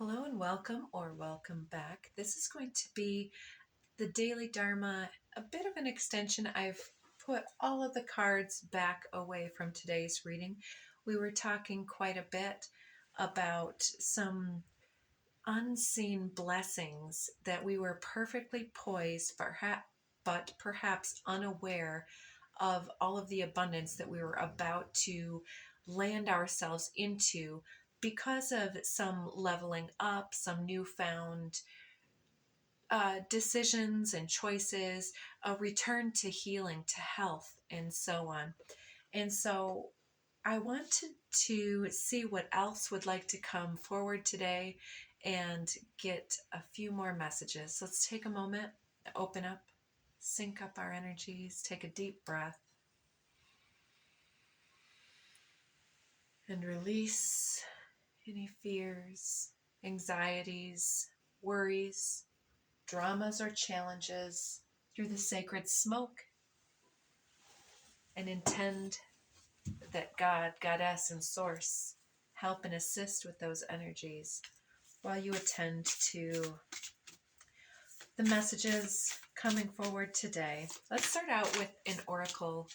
Hello and welcome or welcome back. This is going to be the Daily Dharma, a bit of an extension. I've put all of the cards back away from today's reading. We were talking quite a bit about some unseen blessings that we were perfectly poised, but perhaps unaware of all of the abundance that we were about to land ourselves into because of some leveling up, some newfound decisions and choices, a return to healing, to health, and so on. And so I wanted to see what else would like to come forward today and get a few more messages. So let's take a moment, open up, sync up our energies, take a deep breath, and release any fears, anxieties, worries, dramas, or challenges through the sacred smoke, and intend that God, Goddess, and Source help and assist with those energies while you attend to the messages coming forward today. Let's start out with an oracle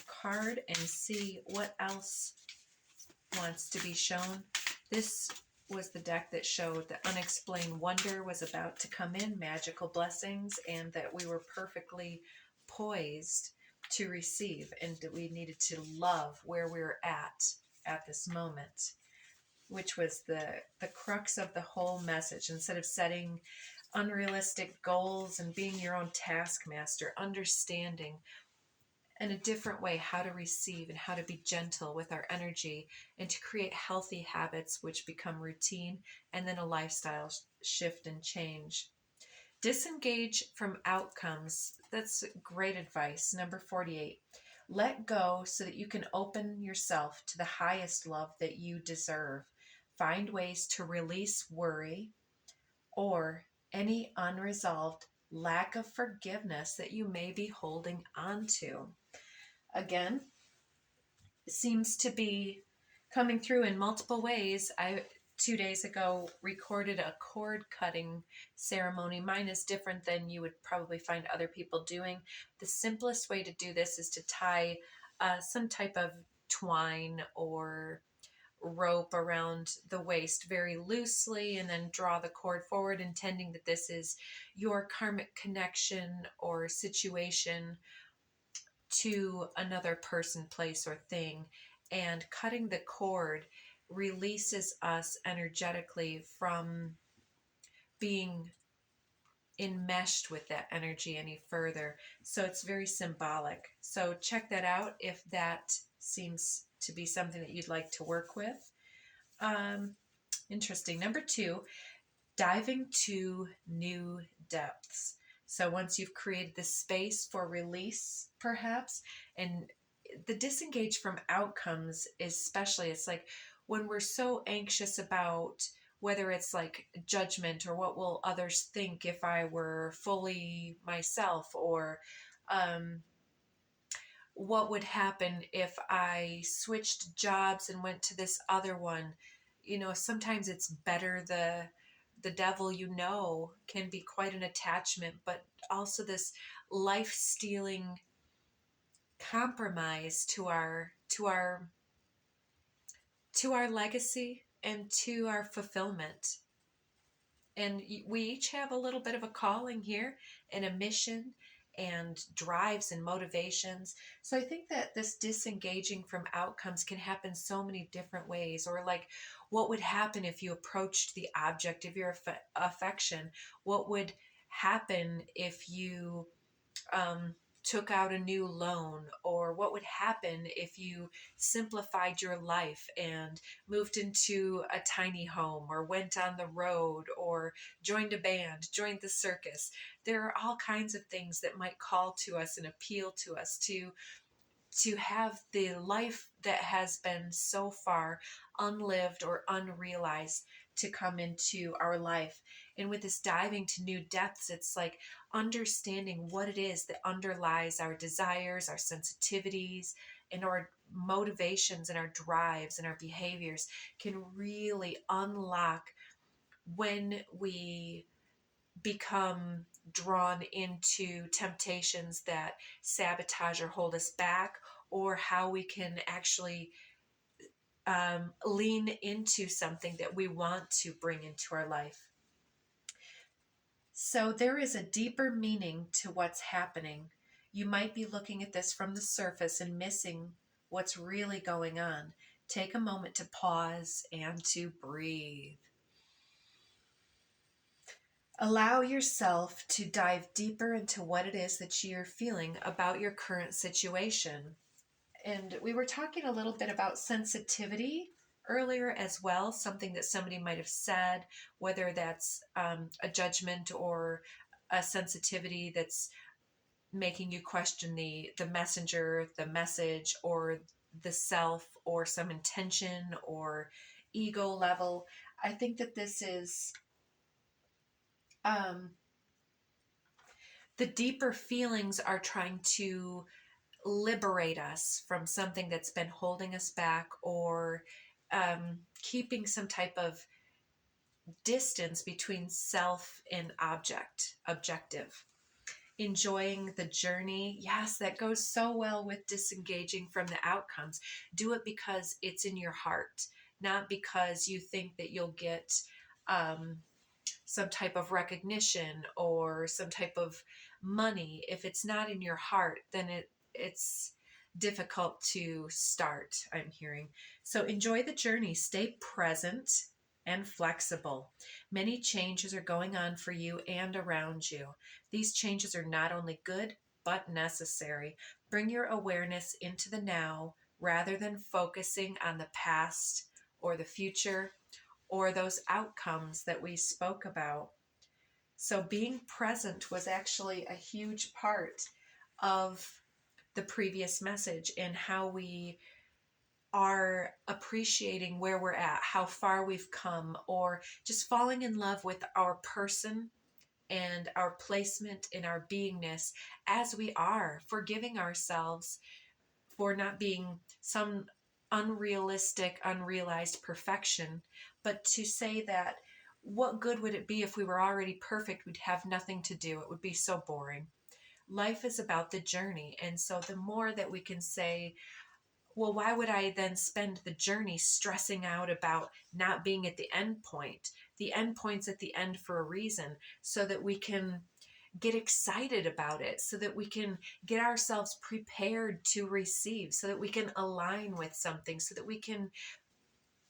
card and see what else wants to be shown. This was the deck that showed that unexplained wonder was about to come in, magical blessings, and that we were perfectly poised to receive, and that we needed to love where we were at this moment, which was the crux of the whole message. Instead of setting unrealistic goals and being your own taskmaster, understanding in a different way how to receive and how to be gentle with our energy and to create healthy habits which become routine and then a lifestyle shift and change. Disengage from outcomes. That's great advice. Number 48. Let go so that you can open yourself to the highest love that you deserve. Find ways to release worry or any unresolved lack of forgiveness that you may be holding on to. Again, it seems to be coming through in multiple ways. I 2 days ago recorded a cord cutting ceremony. Mine is different than you would probably find other people doing. The simplest way to do this is to tie some type of twine or rope around the waist very loosely and then draw the cord forward, intending that this is your karmic connection or situation to another person, place, or thing. And cutting the cord releases us energetically from being enmeshed with that energy any further. So it's very symbolic. So check that out if that seems to be something that you'd like to work with. Interesting. Number 2, diving to new depths. So once you've created the space for release, perhaps, and the disengage from outcomes, especially, it's like when we're so anxious about whether it's like judgment or what will others think if I were fully myself, or what would happen if I switched jobs and went to this other one. Sometimes it's better the devil can be quite an attachment, but also this life-stealing compromise to our legacy and to our fulfillment. And we each have a little bit of a calling here and a mission and drives and motivations. So I think that this disengaging from outcomes can happen so many different ways. Or like, what would happen if you approached the object of your affection? What would happen if you took out a new loan? Or what would happen if you simplified your life and moved into a tiny home, or went on the road, or joined a band, joined the circus? There are all kinds of things that might call to us and appeal to us to have the life that has been so far unlived or unrealized to come into our life. And with this diving to new depths, it's like understanding what it is that underlies our desires, our sensitivities, and our motivations and our drives and our behaviors can really unlock when we become drawn into temptations that sabotage or hold us back, or how we can actually lean into something that we want to bring into our life. So there is a deeper meaning to what's happening. You might be looking at this from the surface and missing what's really going on. Take a moment to pause and to breathe. Allow yourself to dive deeper into what it is that you're feeling about your current situation. And we were talking a little bit about sensitivity earlier as well, something that somebody might have said, whether that's a judgment or a sensitivity that's making you question the messenger, the message, or the self, or some intention or ego level. I think that this is the deeper feelings are trying to liberate us from something that's been holding us back, or keeping some type of distance between self and objective. Enjoying the journey. Yes, that goes so well with disengaging from the outcomes. Do it because it's in your heart, not because you think that you'll get some type of recognition or some type of money. If it's not in your heart, then it's difficult to start, I'm hearing. So enjoy the journey, stay present and flexible. Many changes are going on for you and around you. These changes are not only good, but necessary. Bring your awareness into the now rather than focusing on the past or the future or those outcomes that we spoke about. So being present was actually a huge part of the previous message, and how we are appreciating where we're at, how far we've come, or just falling in love with our person and our placement in our beingness as we are, forgiving ourselves for not being some unrealistic, unrealized perfection, but to say that what good would it be if we were already perfect? We'd have nothing to do. It would be so boring. Life is about the journey. And so the more that we can say, well, why would I then spend the journey stressing out about not being at the end point? The end point's at the end for a reason, so that we can get excited about it, so that we can get ourselves prepared to receive, so that we can align with something, so that we can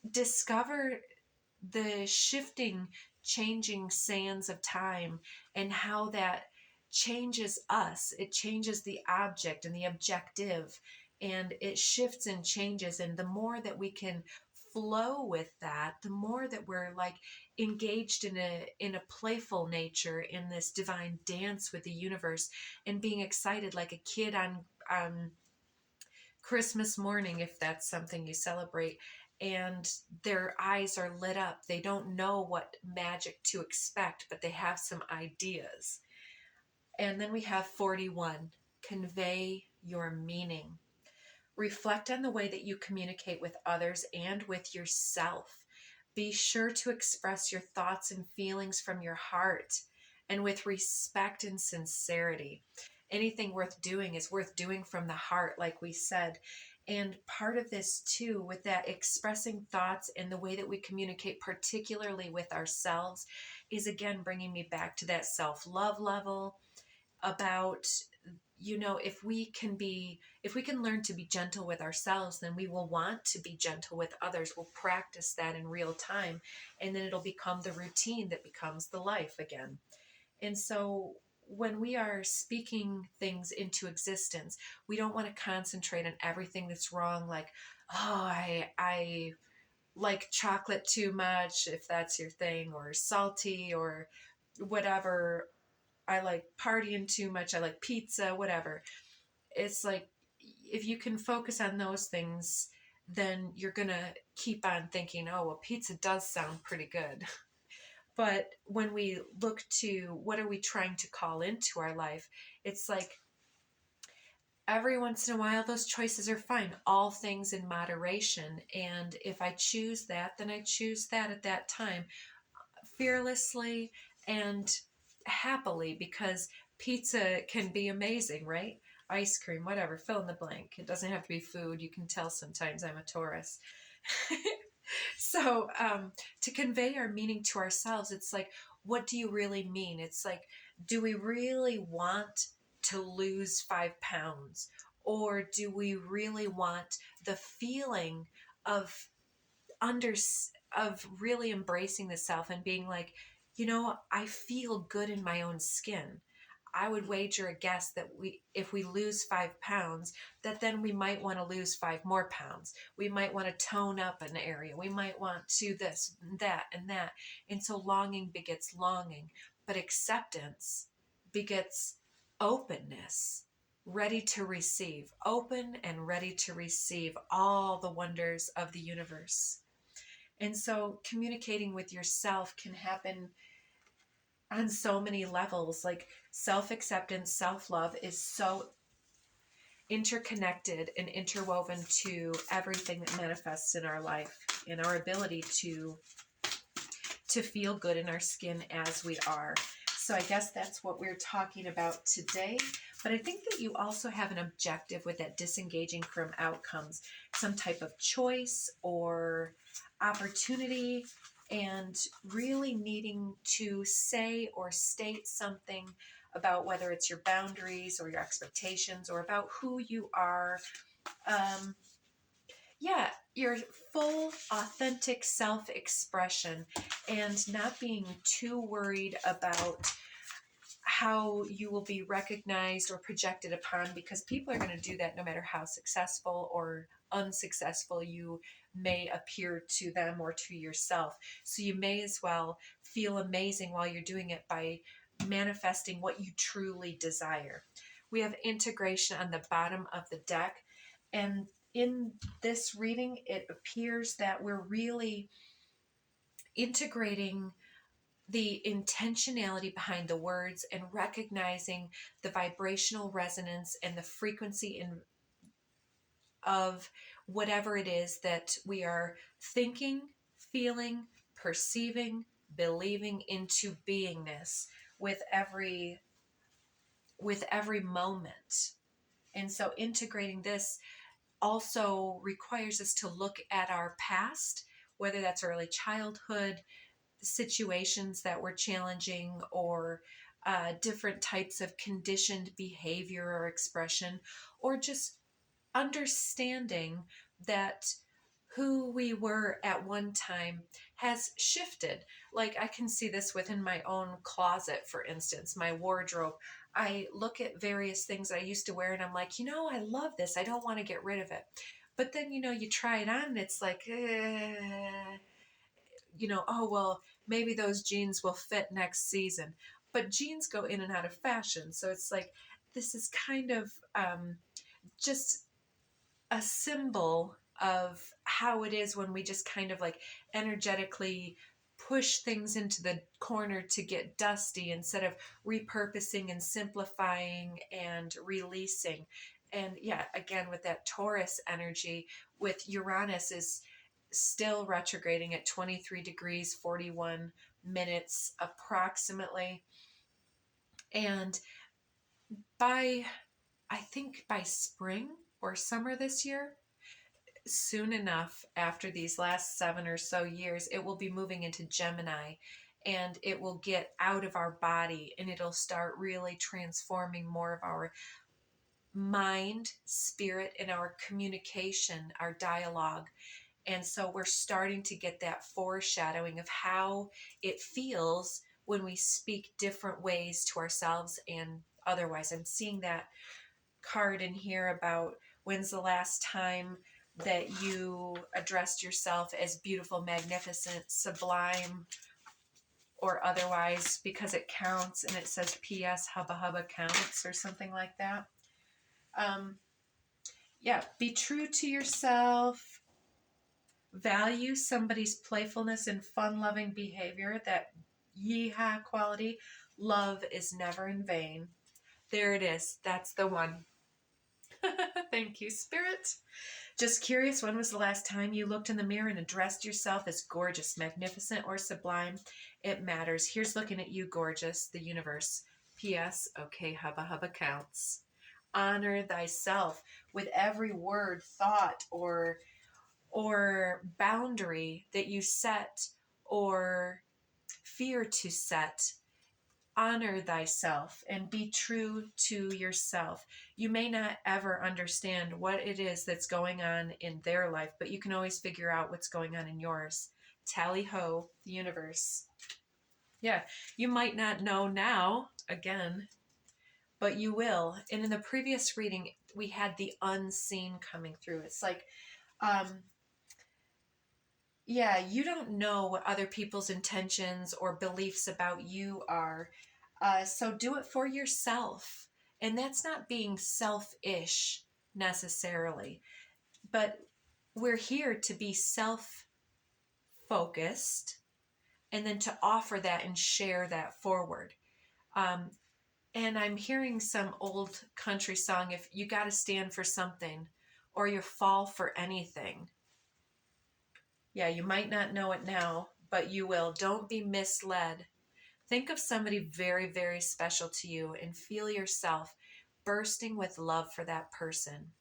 discover the shifting, changing sands of time and how that changes us. It changes the object and the objective, and it shifts and changes. And the more that we can flow with that, the more that we're like engaged in a playful nature, in this divine dance with the universe, and being excited like a kid on Christmas morning, if that's something you celebrate, and their eyes are lit up. They don't know what magic to expect, but they have some ideas. And then we have 41, convey your meaning. Reflect on the way that you communicate with others and with yourself. Be sure to express your thoughts and feelings from your heart and with respect and sincerity. Anything worth doing is worth doing from the heart, like we said. And part of this too, with that expressing thoughts and the way that we communicate, particularly with ourselves, is again bringing me back to that self-love level about, if we can learn to be gentle with ourselves, then we will want to be gentle with others. We'll practice that in real time, and then it'll become the routine that becomes the life again. And so when we are speaking things into existence, we don't want to concentrate on everything that's wrong, like, oh, I like chocolate too much, if that's your thing, or salty, or whatever. I like partying too much. I like pizza, whatever. It's like, if you can focus on those things, then you're going to keep on thinking, oh, well, pizza does sound pretty good. But when we look to what are we trying to call into our life, it's like every once in a while, those choices are fine. All things in moderation. And if I choose that, then I choose that at that time. fearlessly and happily, because pizza can be amazing, right? Ice cream, whatever, fill in the blank. It doesn't have to be food. You can tell sometimes I'm a Taurus. So, to convey our meaning to ourselves, it's like, what do you really mean? It's like, do we really want to lose 5 pounds? Or do we really want the feeling of under of really embracing the self and being like, I feel good in my own skin. I would wager a guess that if we lose 5 pounds, that then we might want to lose 5 more pounds. We might want to tone up an area. We might want to this, and that, and that. And so longing begets longing, but acceptance begets openness, ready to receive, open and ready to receive all the wonders of the universe. And so communicating with yourself can happen on so many levels. Like self-acceptance, self-love is so interconnected and interwoven to everything that manifests in our life, in our ability to feel good in our skin as we are. So I guess that's what we're talking about today. But I think that you also have an objective with that disengaging from outcomes, some type of choice or opportunity, and really needing to say or state something about whether it's your boundaries or your expectations or about who you are. Your full, authentic self-expression, and not being too worried about how you will be recognized or projected upon, because people are going to do that no matter how successful or unsuccessful you may appear to them or to yourself. So you may as well feel amazing while you're doing it by manifesting what you truly desire. We have integration on the bottom of the deck, and in this reading, it appears that we're really integrating the intentionality behind the words and recognizing the vibrational resonance and the frequency of whatever it is that we are thinking, feeling, perceiving, believing into beingness with every moment. And so integrating this also requires us to look at our past, whether that's early childhood situations that were challenging, or different types of conditioned behavior or expression, or just understanding that who we were at one time has shifted. Like I can see this within my own closet, for instance, my wardrobe. I look at various things I used to wear and I'm like, I love this. I don't want to get rid of it. But then, you try it on and it's like, oh, well, maybe those jeans will fit next season. But jeans go in and out of fashion. So it's like, this is kind of just a symbol of how it is when we just kind of like energetically push things into the corner to get dusty instead of repurposing and simplifying and releasing. And yeah, again, with that Taurus energy, with Uranus is still retrograding at 23 degrees, 41 minutes approximately. And I think by spring or summer this year, soon enough after these last 7 or so years, it will be moving into Gemini, and it will get out of our body and it'll start really transforming more of our mind, spirit, and our communication, our dialogue. And so we're starting to get that foreshadowing of how it feels when we speak different ways to ourselves and otherwise. I'm seeing that card in here about when's the last time that you addressed yourself as beautiful, magnificent, sublime, or otherwise, because it counts, and it says P.S. Hubba Hubba counts or something like that. Be true to yourself. Value somebody's playfulness and fun-loving behavior, that yeehaw quality. Love is never in vain. There it is. That's the one. Thank you, Spirit. Just curious, when was the last time you looked in the mirror and addressed yourself as gorgeous, magnificent, or sublime? It matters. Here's looking at you, gorgeous, the universe. P.S. Okay, hubba hubba counts. Honor thyself with every word, thought, or boundary that you set or fear to set. Honor thyself and be true to yourself. You may not ever understand what it is that's going on in their life, but you can always figure out what's going on in yours. Tally ho, the universe. Yeah, you might not know now, again, but you will. And in the previous reading, we had the unseen coming through. It's like, yeah, you don't know what other people's intentions or beliefs about you are. So do it for yourself. And that's not being selfish necessarily, but we're here to be self-focused and then to offer that and share that forward. And I'm hearing some old country song, if you got to stand for something or you fall for anything. Yeah, you might not know it now, but you will. Don't be misled. Think of somebody very, very special to you and feel yourself bursting with love for that person.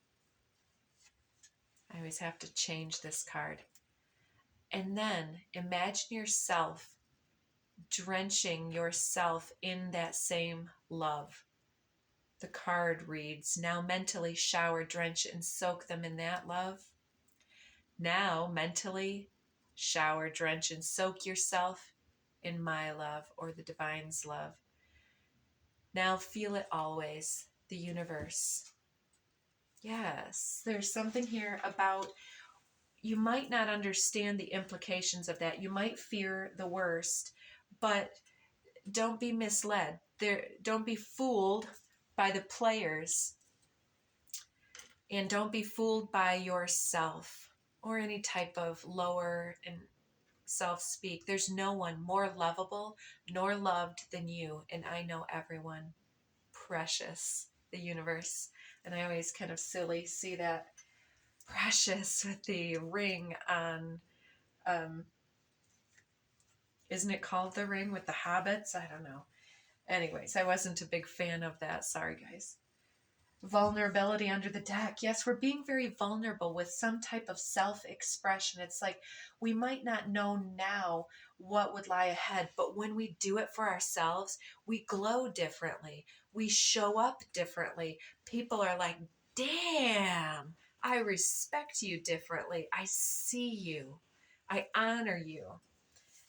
I always have to change this card. And then imagine yourself drenching yourself in that same love. The card reads, now mentally shower, drench, and soak them in that love. Now mentally shower, drench, and soak yourself in my love or the divine's love. Now feel it always, the universe. Yes, there's something here about you might not understand the implications of that. You might fear the worst, but don't be misled. Don't be fooled by the players, and don't be fooled by yourself or any type of lower and self-speak. There's no one more lovable nor loved than you, and I know everyone. Precious, the universe. And I always kind of silly see that precious with the ring on, isn't it called the ring with the hobbits? I don't know. Anyways, I wasn't a big fan of that. Sorry, guys. Vulnerability under the deck. Yes, we're being very vulnerable with some type of self-expression. It's like we might not know now what would lie ahead, but when we do it for ourselves, we glow differently. We show up differently. People are like, damn, I respect you differently. I see you. I honor you.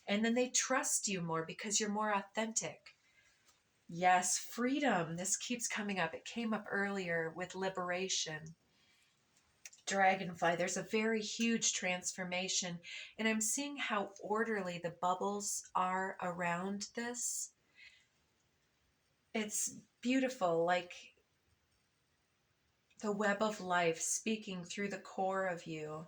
And then they trust you more because you're more authentic. Yes, freedom. This keeps coming up. It came up earlier with liberation. Dragonfly. There's a very huge transformation. And I'm seeing how orderly the bubbles are around this. It's beautiful, like the web of life speaking through the core of you.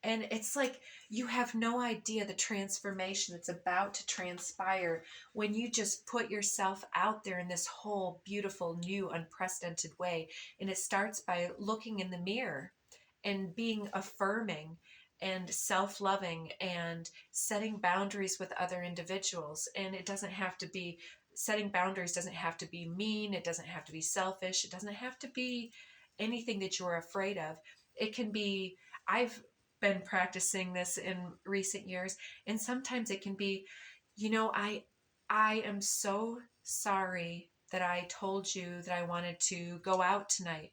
And it's like you have no idea the transformation that's about to transpire when you just put yourself out there in this whole beautiful, new, unprecedented way. And it starts by looking in the mirror and being affirming and self-loving and setting boundaries with other individuals. And it doesn't have to be, setting boundaries doesn't have to be mean. It doesn't have to be selfish. It doesn't have to be anything that you're afraid of. It can be, I've been practicing this in recent years, and sometimes it can be, I am so sorry that I told you that I wanted to go out tonight,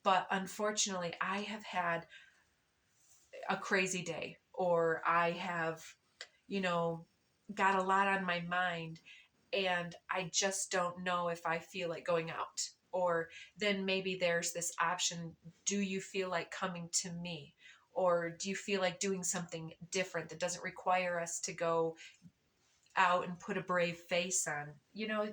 but unfortunately I have had a crazy day, or I have got a lot on my mind, and I just don't know if I feel like going out. Or then maybe there's this option, do you feel like coming to me? Or do you feel like doing something different that doesn't require us to go out and put a brave face on?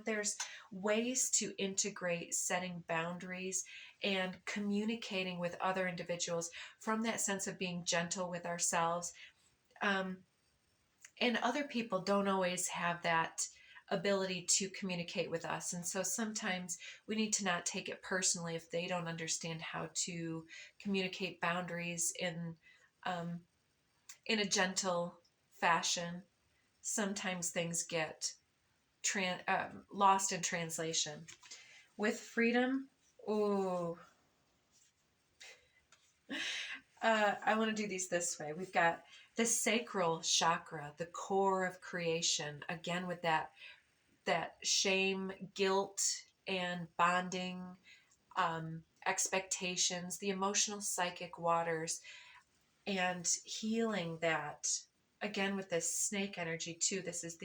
There's ways to integrate setting boundaries and communicating with other individuals from that sense of being gentle with ourselves. And other people don't always have that ability to communicate with us. And so sometimes we need to not take it personally if they don't understand how to communicate boundaries in a gentle fashion. Sometimes things get lost in translation. With freedom, ooh, I want to do these this way. We've got the sacral chakra, the core of creation, again with that shame, guilt, and bonding, expectations, the emotional psychic waters, and healing that, again with this snake energy too. This is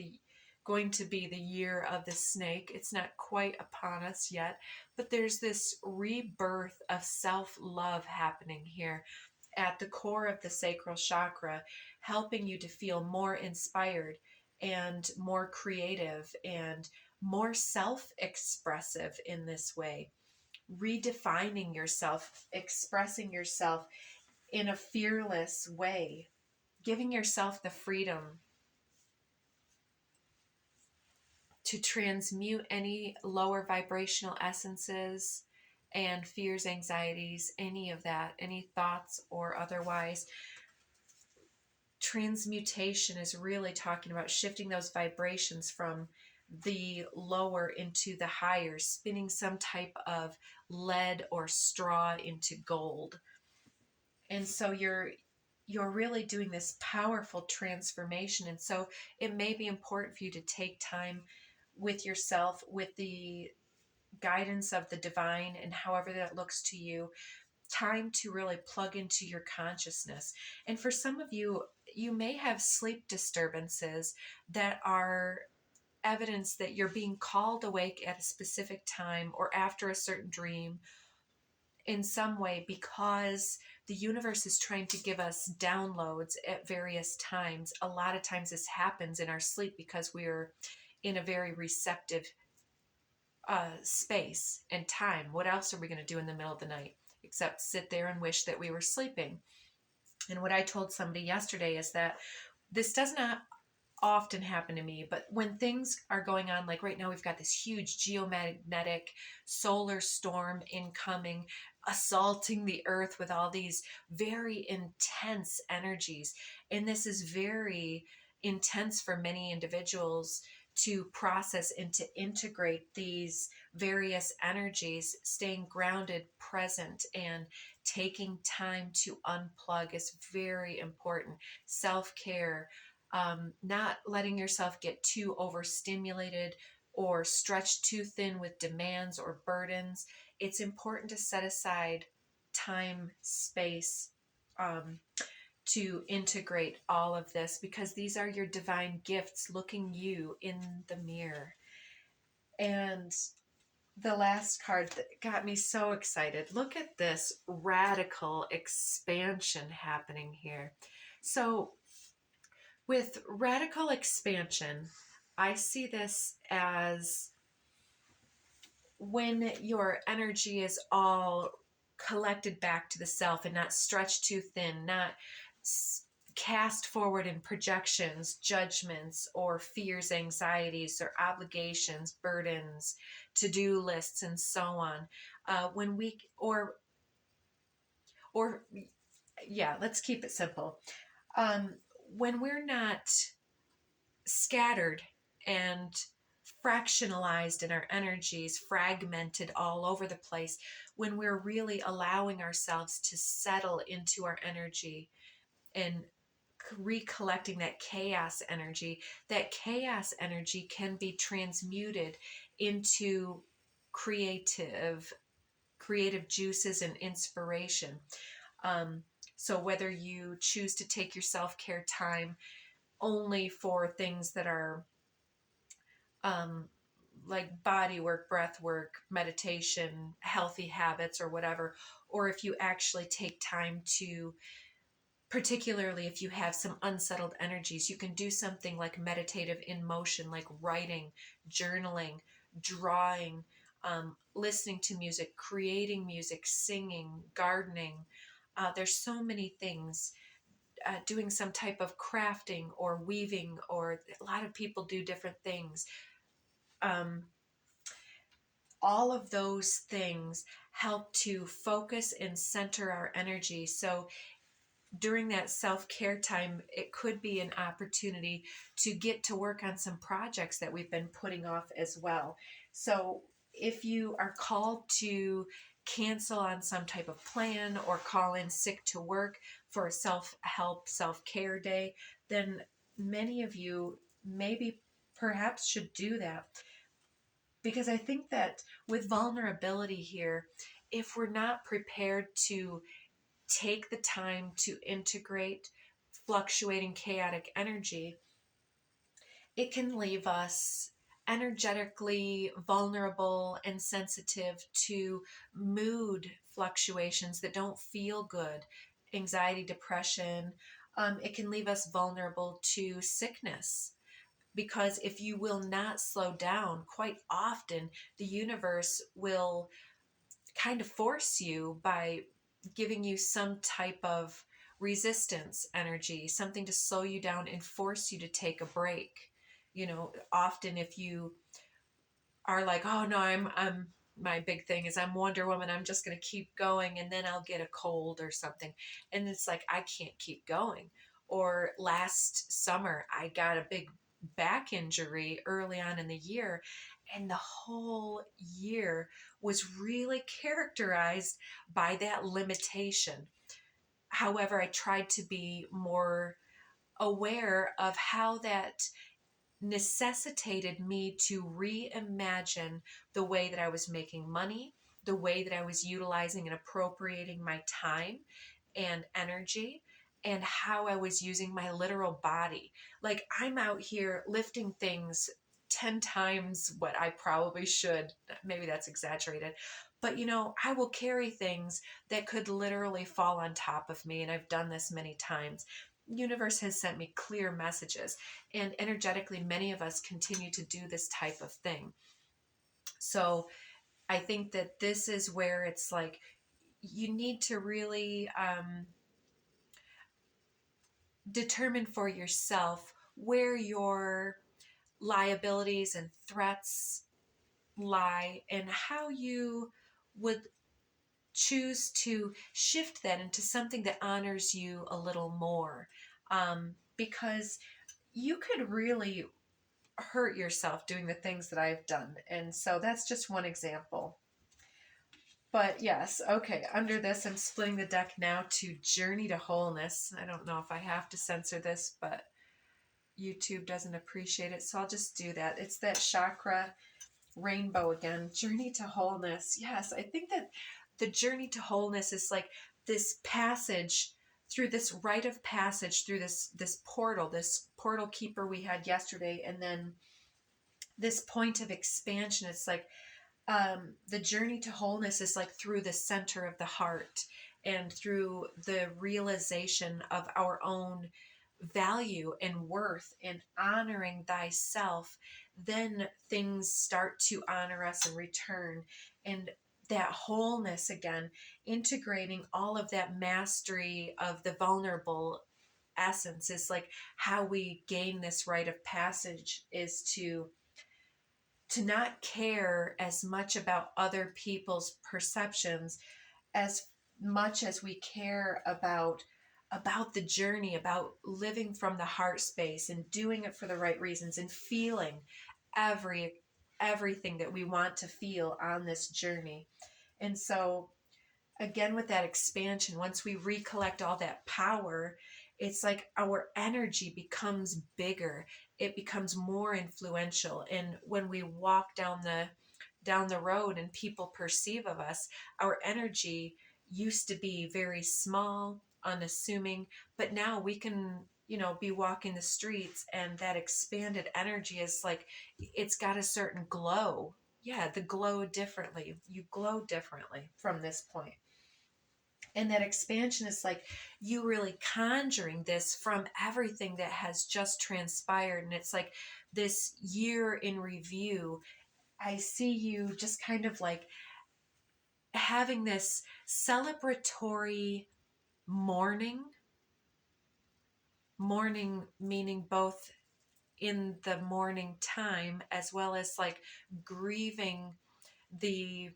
going to be the year of the snake. It's not quite upon us yet, but there's this rebirth of self-love happening here at the core of the sacral chakra, helping you to feel more inspired and more creative and more self-expressive in this way, redefining yourself, expressing yourself in a fearless way, giving yourself the freedom to transmute any lower vibrational essences and fears, anxieties, any of that, any thoughts or otherwise. Transmutation is really talking about shifting those vibrations from the lower into the higher, spinning some type of lead or straw into gold. And so you're really doing this powerful transformation. And so it may be important for you to take time with yourself, with the guidance of the divine, and however that looks to you, time to really plug into your consciousness. And for some of you, you may have sleep disturbances that are evidence that you're being called awake at a specific time or after a certain dream in some way, because the universe is trying to give us downloads at various times. A lot of times this happens in our sleep because we're in a very receptive space and time. What else are we going to do in the middle of the night except sit there and wish that we were sleeping? And what I told somebody yesterday is that this does not often happen to me, but when things are going on, like right now we've got this huge geomagnetic solar storm incoming, assaulting the earth with all these very intense energies. And this is very intense for many individuals to process and to integrate these various energies. Staying grounded, present, and taking time to unplug is very important. Self-care, not letting yourself get too overstimulated or stretched too thin with demands or burdens. It's important to set aside time, space, to integrate all of this, because these are your divine gifts looking you in the mirror. And the last card that got me so excited, look at this radical expansion happening here. So with radical expansion, I see this as when your energy is all collected back to the self and not stretched too thin, not cast forward in projections, judgments, or fears, anxieties, or obligations, burdens, to-do lists, and so on. When we, or yeah, let's keep it simple. When we're not scattered and fractionalized in our energies, fragmented all over the place, when we're really allowing ourselves to settle into our energy and recollecting that chaos energy can be transmuted into creative juices and inspiration. So whether you choose to take your self-care time only for things that are like body work, breath work, meditation, healthy habits, or whatever, or if you actually take time to, particularly if you have some unsettled energies, you can do something like meditative in motion, like writing, journaling, drawing, listening to music, creating music, singing, gardening. There's so many things. Doing some type of crafting or weaving, or a lot of people do different things. all of those things help to focus and center our energy. So during that self-care time, it could be an opportunity to get to work on some projects that we've been putting off as well. So if you are called to cancel on some type of plan or call in sick to work for a self-help, self-care day, then many of you maybe perhaps should do that. Because I think that with vulnerability here, if we're not prepared to take the time to integrate fluctuating chaotic energy, it can leave us energetically vulnerable and sensitive to mood fluctuations that don't feel good, anxiety, depression. It can leave us vulnerable to sickness. Because if you will not slow down, quite often the universe will kind of force you by giving you some type of resistance energy, something to slow you down and force you to take a break. You know, often if you are like, oh no, I'm my big thing is I'm Wonder Woman, I'm just going to keep going and then I'll get a cold or something. And it's like, I can't keep going. Or last summer, I got a big back injury early on in the year, and the whole year was really characterized by that limitation. However, I tried to be more aware of how that necessitated me to reimagine the way that I was making money, the way that I was utilizing and appropriating my time and energy, and how I was using my literal body. Like, I'm out here lifting things 10 times what I probably should. Maybe that's exaggerated. But, you know, I will carry things that could literally fall on top of me. And I've done this many times. Universe has sent me clear messages, and energetically many of us continue to do this type of thing. So I think that this is where it's like you need to really determine for yourself where your liabilities and threats lie and how you would choose to shift that into something that honors you a little more. Because you could really hurt yourself doing the things that I've done. And so that's just one example. But yes, okay, under this, I'm splitting the deck now to Journey to Wholeness. I don't know if I have to censor this, but YouTube doesn't appreciate it, so I'll just do that. It's that chakra rainbow again. Journey to Wholeness. Yes, I think that the journey to wholeness is like this passage through this rite of passage through this portal keeper we had yesterday, and then this point of expansion. It's like the journey to wholeness is like through the center of the heart and through the realization of our own value and worth and honoring thyself. Then things start to honor us in return. And that wholeness again, integrating all of that mastery of the vulnerable essence is like how we gain this rite of passage, is to not care as much about other people's perceptions as much as we care about the journey, about living from the heart space and doing it for the right reasons and feeling everything that we want to feel on this journey. And so again, with that expansion, once we recollect all that power, it's like our energy becomes bigger. It becomes more influential. And when we walk down the road and people perceive of us, our energy used to be very small, unassuming, but now we can, be walking the streets, and that expanded energy is like, it's got a certain glow. Yeah, the glow differently. You glow differently from this point. And that expansion is like you really conjuring this from everything that has just transpired. And it's like this year in review. I see you just kind of like having this celebratory morning meaning both in the morning time, as well as like grieving the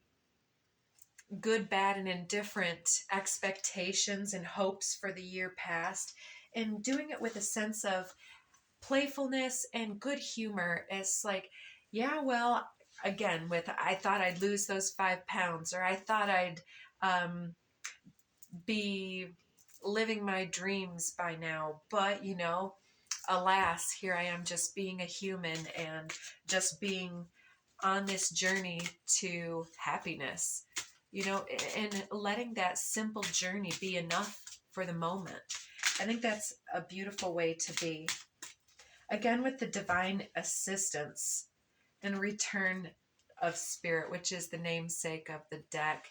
good, bad, and indifferent expectations and hopes for the year past, and doing it with a sense of playfulness and good humor. It's like, yeah, well, again, with I thought I'd lose those 5 pounds, or I thought I'd be living my dreams by now, but you know, alas, here I am just being a human and just being on this journey to happiness, you know, and letting that simple journey be enough for the moment. I think that's a beautiful way to be. Again, with the divine assistance and return of spirit, which is the namesake of the deck.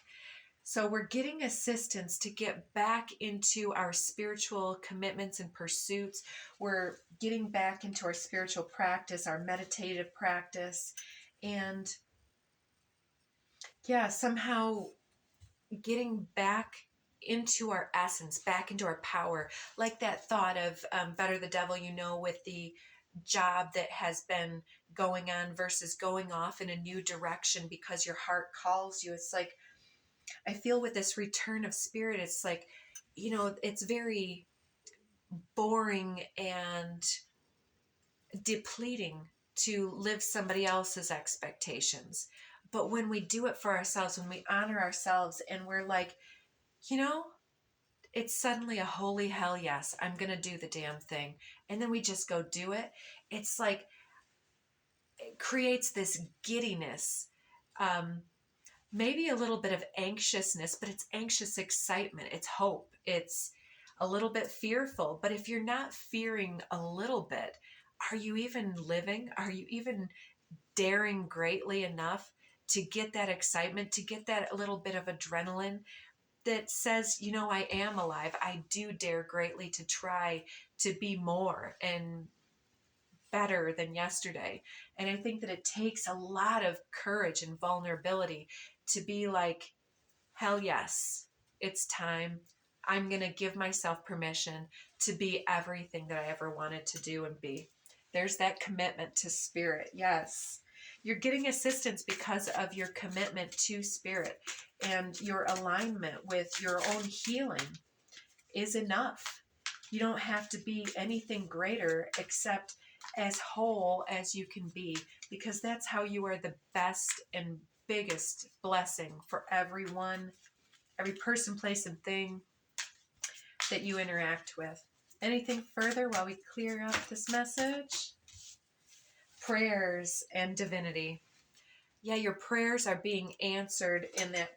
So we're getting assistance to get back into our spiritual commitments and pursuits. We're getting back into our spiritual practice, our meditative practice, and yeah, somehow getting back into our essence, back into our power. Like that thought of better the devil you know, with the job that has been going on versus going off in a new direction because your heart calls you. It's like, I feel with this return of spirit, it's like, you know, it's very boring and depleting to live somebody else's expectations. But when we do it for ourselves, when we honor ourselves and we're like, you know, it's suddenly a holy hell yes, I'm going to do the damn thing. And then we just go do it. It's like, it creates this giddiness. Maybe a little bit of anxiousness, but it's anxious excitement. It's hope. It's a little bit fearful. But if you're not fearing a little bit, are you even living? Are you even daring greatly enough to get that excitement, to get that little bit of adrenaline that says, you know, I am alive. I do dare greatly to try to be more and better than yesterday. And I think that it takes a lot of courage and vulnerability to be like, hell yes, it's time. I'm going to give myself permission to be everything that I ever wanted to do and be. There's that commitment to spirit. Yes. You're getting assistance because of your commitment to spirit, and your alignment with your own healing is enough. You don't have to be anything greater except as whole as you can be, because that's how you are the best and biggest blessing for everyone, every person, place, and thing that you interact with. Anything further while we clear up this message? Prayers and divinity. Yeah, your prayers are being answered, and that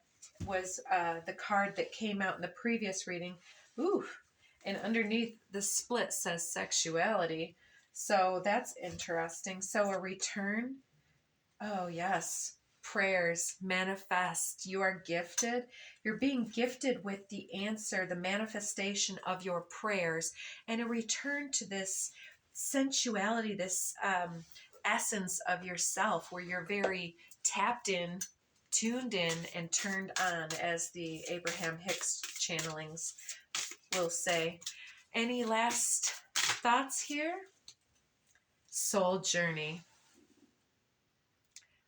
was the card that came out in the previous reading. Ooh, and underneath the split says sexuality. So that's interesting. So a return. Oh, yes. Prayers manifest. You are gifted. You're being gifted with the answer, the manifestation of your prayers, and a return to this sensuality, this essence of yourself where you're very tapped in, tuned in, and turned on, as the Abraham Hicks channelings will say. Any last thoughts here? Soul journey.